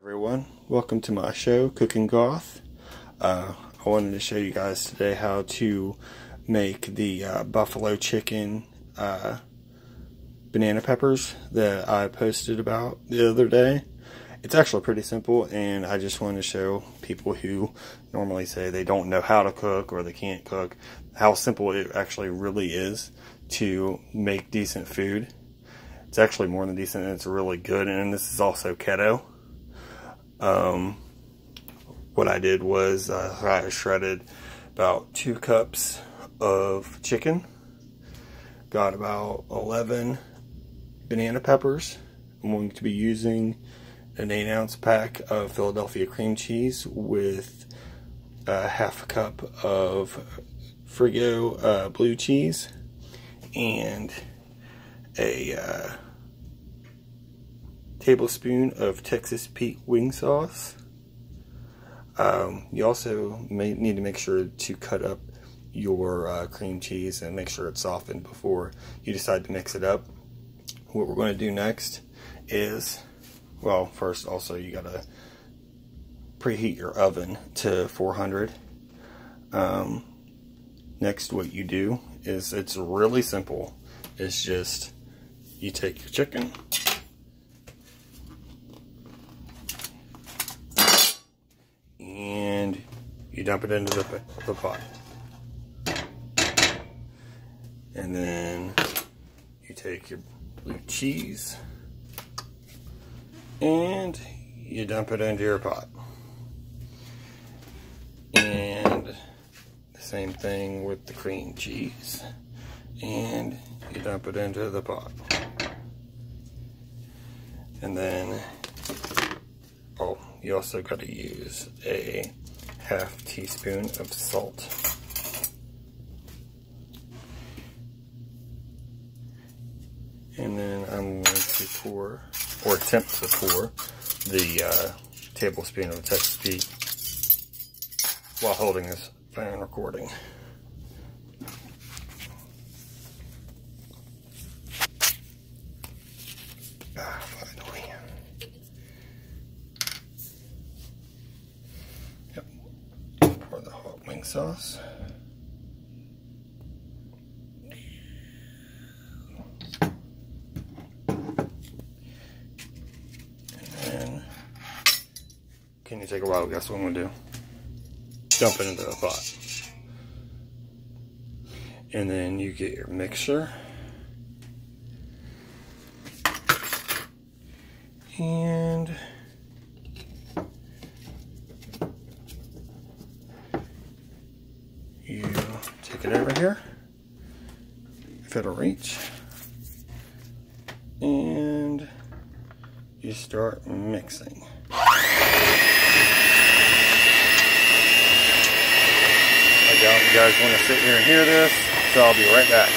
Everyone, welcome to my show, Cooking Goth. I wanted to show you guys today how to make the buffalo chicken banana peppers that I posted about the other day. It's actually pretty simple, and I just want to show people who normally say they don't know how to cook or they can't cook how simple it actually really is to make decent food. It's actually more than decent, and it's really good, and this is also keto. What I did was I shredded about 2 cups of chicken, got about 11 banana peppers. I'm going to be using an 8-ounce pack of Philadelphia cream cheese with a half a cup of Frigo blue cheese and a tablespoon of Texas Pete wing sauce. You also need to make sure to cut up your cream cheese and make sure it's softened before you decide to mix it up. What we're going to do next is, well, first also you gotta preheat your oven to 400. Next, what you do is, it's really simple. It's just you take your chicken, and you dump it into the pot, and then you take your blue cheese and you dump it into your pot, and the same thing with the cream cheese, and you dump it into the pot, and then you also got to use a half teaspoon of salt. And then I'm going to pour, or attempt to pour, the tablespoon of Texas Pete while holding this phone recording. Finally. Yep. Pour the hot wing sauce. Can you take a while? Guess what I'm going to do? Dump it into the pot. And then you get your mixture. And you take it over here, if it'll reach. And you start mixing. I doubt you guys want to sit here and hear this, so I'll be right back.